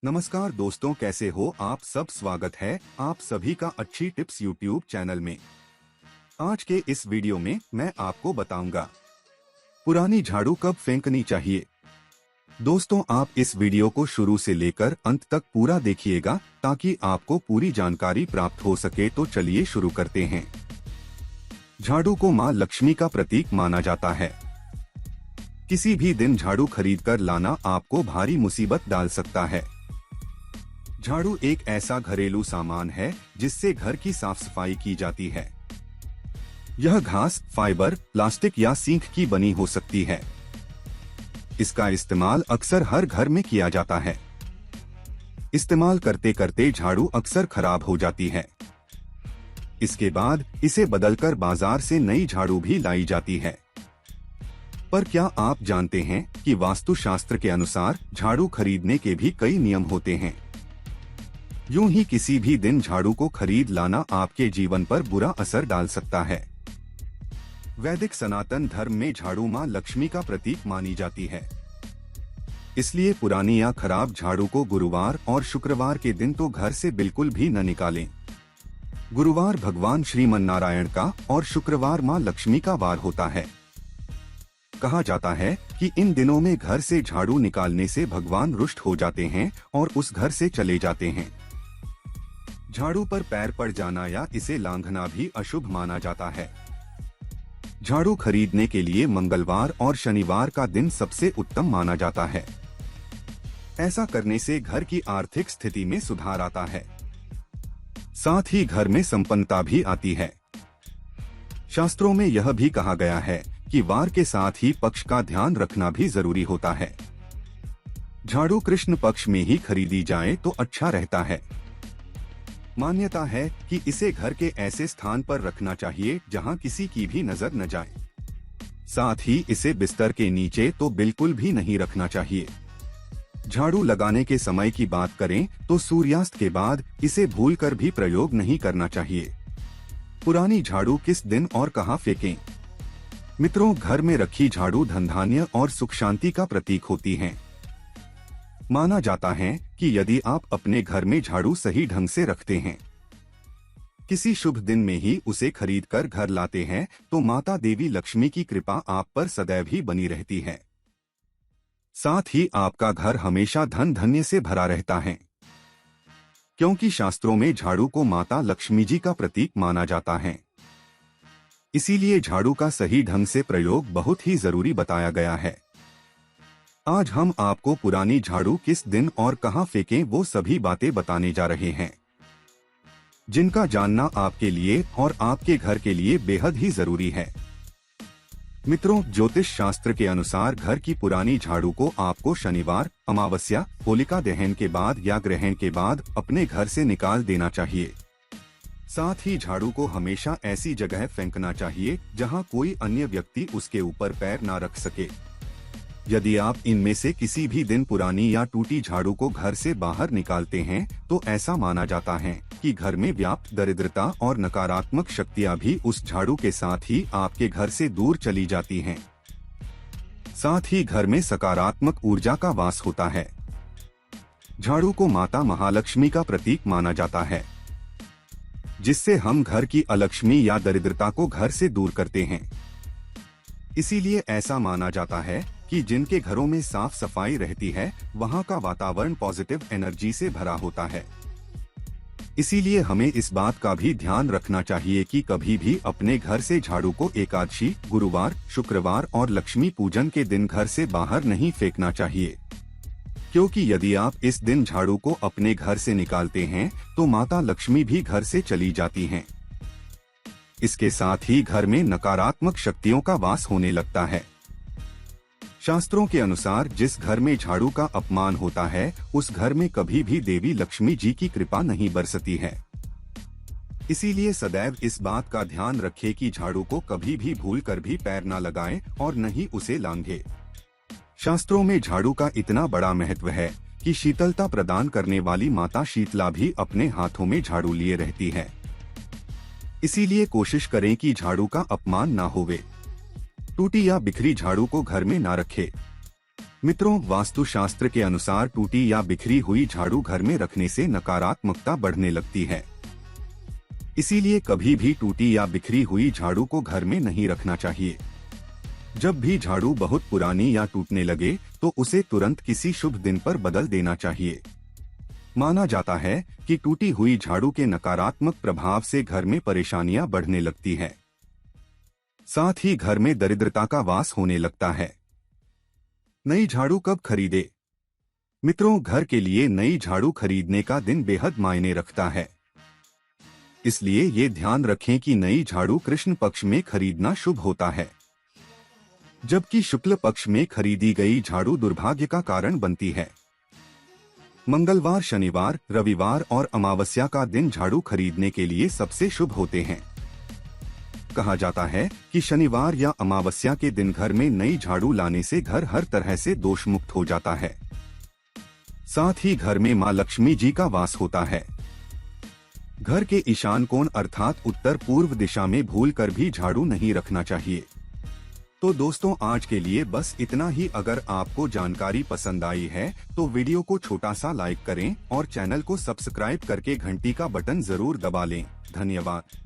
नमस्कार दोस्तों, कैसे हो आप सब। स्वागत है आप सभी का अच्छी टिप्स यूट्यूब चैनल में। आज के इस वीडियो में मैं आपको बताऊंगा पुरानी झाड़ू कब फेंकनी चाहिए। दोस्तों, आप इस वीडियो को शुरू से लेकर अंत तक पूरा देखिएगा ताकि आपको पूरी जानकारी प्राप्त हो सके। तो चलिए शुरू करते हैं। झाड़ू को मां लक्ष्मी का प्रतीक माना जाता है। किसी भी दिन झाड़ू खरीदकर लाना आपको भारी मुसीबत डाल सकता है। झाड़ू एक ऐसा घरेलू सामान है जिससे घर की साफ सफाई की जाती है। यह घास, फाइबर, प्लास्टिक या सींख की बनी हो सकती है। इसका इस्तेमाल अक्सर हर घर में किया जाता है। इस्तेमाल करते करते झाड़ू अक्सर खराब हो जाती है। इसके बाद इसे बदलकर बाजार से नई झाड़ू भी लाई जाती है। पर क्या आप जानते हैं कि वास्तुशास्त्र के अनुसार झाड़ू खरीदने के भी कई नियम होते हैं। यूं ही किसी भी दिन झाड़ू को खरीद लाना आपके जीवन पर बुरा असर डाल सकता है। वैदिक सनातन धर्म में झाड़ू मां लक्ष्मी का प्रतीक मानी जाती है। इसलिए पुरानी या खराब झाड़ू को गुरुवार और शुक्रवार के दिन तो घर से बिल्कुल भी न निकालें। गुरुवार भगवान श्रीमन्नारायण का और शुक्रवार मां लक्ष्मी का वार होता है। कहा जाता है कि इन दिनों में घर से झाड़ू निकालने से भगवान रुष्ट हो जाते हैं और उस घर से चले जाते हैं। झाड़ू पर पैर पड़ जाना या इसे लांघना भी अशुभ माना जाता है। झाड़ू खरीदने के लिए मंगलवार और शनिवार का दिन सबसे उत्तम माना जाता है। ऐसा करने से घर की आर्थिक स्थिति में सुधार आता है। साथ ही घर में संपन्नता भी आती है। शास्त्रों में यह भी कहा गया है कि वार के साथ ही पक्ष का ध्यान रखना भी जरूरी होता है। झाड़ू कृष्ण पक्ष में ही खरीदी जाए तो अच्छा रहता है। मान्यता है कि इसे घर के ऐसे स्थान पर रखना चाहिए जहां किसी की भी नजर न जाए। साथ ही इसे बिस्तर के नीचे तो बिल्कुल भी नहीं रखना चाहिए। झाड़ू लगाने के समय की बात करें तो सूर्यास्त के बाद इसे भूलकर भी प्रयोग नहीं करना चाहिए। पुरानी झाड़ू किस दिन और कहां फेंकें? मित्रों, घर में रखी झाड़ू धन धान्य और सुख शांति का प्रतीक होती हैं। माना जाता है कि यदि आप अपने घर में झाड़ू सही ढंग से रखते हैं, किसी शुभ दिन में ही उसे खरीदकर घर लाते हैं, तो माता देवी लक्ष्मी की कृपा आप पर सदैव ही बनी रहती है। साथ ही आपका घर हमेशा धन धान्य से भरा रहता है। क्योंकि शास्त्रों में झाड़ू को माता लक्ष्मी जी का प्रतीक माना जाता है। इसीलिए झाड़ू का सही ढंग से प्रयोग बहुत ही जरूरी बताया गया है। आज हम आपको पुरानी झाड़ू किस दिन और कहां फेंकें वो सभी बातें बताने जा रहे हैं, जिनका जानना आपके लिए और आपके घर के लिए बेहद ही जरूरी है। मित्रों, ज्योतिष शास्त्र के अनुसार घर की पुरानी झाड़ू को आपको शनिवार, अमावस्या, होलिका दहन के बाद या ग्रहण के बाद अपने घर से निकाल देना चाहिए। साथ ही झाड़ू को हमेशा ऐसी जगह फेंकना चाहिए जहां कोई अन्य व्यक्ति उसके ऊपर पैर ना रख सके। यदि आप इनमें से किसी भी दिन पुरानी या टूटी झाड़ू को घर से बाहर निकालते हैं तो ऐसा माना जाता है कि घर में व्याप्त दरिद्रता और नकारात्मक शक्तियां भी उस झाड़ू के साथ ही आपके घर से दूर चली जाती हैं। साथ ही घर में सकारात्मक ऊर्जा का वास होता है। झाड़ू को माता महालक्ष्मी का प्रतीक माना जाता है, जिससे हम घर की अलक्ष्मी या दरिद्रता को घर से दूर करते हैं। इसीलिए ऐसा माना जाता है कि जिनके घरों में साफ सफाई रहती है वहां का वातावरण पॉजिटिव एनर्जी से भरा होता है। इसीलिए हमें इस बात का भी ध्यान रखना चाहिए कि कभी भी अपने घर से झाड़ू को एकादशी, गुरुवार, शुक्रवार और लक्ष्मी पूजन के दिन घर से बाहर नहीं फेंकना चाहिए। क्योंकि यदि आप इस दिन झाड़ू को अपने घर से निकालते हैं तो माता लक्ष्मी भी घर से चली जाती हैं। इसके साथ ही घर में नकारात्मक शक्तियों का वास होने लगता है। शास्त्रों के अनुसार जिस घर में झाड़ू का अपमान होता है उस घर में कभी भी देवी लक्ष्मी जी की कृपा नहीं बरसती है। इसीलिए सदैव इस बात का ध्यान रखें कि झाड़ू को कभी भी भूलकर भी पैर न लगाएं और न ही उसे लांघे। शास्त्रों में झाड़ू का इतना बड़ा महत्व है कि शीतलता प्रदान करने वाली माता शीतला भी अपने हाथों में झाड़ू लिए रहती है। इसीलिए कोशिश करें कि झाड़ू का अपमान ना होवे। टूटी या बिखरी झाड़ू को घर में ना रखें। मित्रों, वास्तुशास्त्र के अनुसार टूटी या बिखरी हुई झाड़ू घर में रखने से नकारात्मकता बढ़ने लगती है। इसीलिए कभी भी टूटी या बिखरी हुई झाड़ू को घर में नहीं रखना चाहिए। जब भी झाड़ू बहुत पुरानी या टूटने लगे तो उसे तुरंत किसी शुभ दिन पर बदल देना चाहिए। माना जाता है कि टूटी हुई झाड़ू के नकारात्मक प्रभाव से घर में परेशानियां बढ़ने लगती हैं। साथ ही घर में दरिद्रता का वास होने लगता है। नई झाड़ू कब खरीदे? मित्रों, घर के लिए नई झाड़ू खरीदने का दिन बेहद मायने रखता है। इसलिए ये ध्यान रखें कि नई झाड़ू कृष्ण पक्ष में खरीदना शुभ होता है, जबकि शुक्ल पक्ष में खरीदी गई झाड़ू दुर्भाग्य का कारण बनती है। मंगलवार, शनिवार, रविवार और अमावस्या का दिन झाड़ू खरीदने के लिए सबसे शुभ होते हैं। कहा जाता है कि शनिवार या अमावस्या के दिन घर में नई झाड़ू लाने से घर हर तरह से दोष मुक्त हो जाता है। साथ ही घर में मां लक्ष्मी जी का वास होता है। घर के ईशान कोण अर्थात उत्तर पूर्व दिशा में भूलकर भी झाड़ू नहीं रखना चाहिए। तो दोस्तों, आज के लिए बस इतना ही। अगर आपको जानकारी पसंद आई है तो वीडियो को छोटा सा लाइक करें और चैनल को सब्सक्राइब करके घंटी का बटन जरूर दबा लें। धन्यवाद।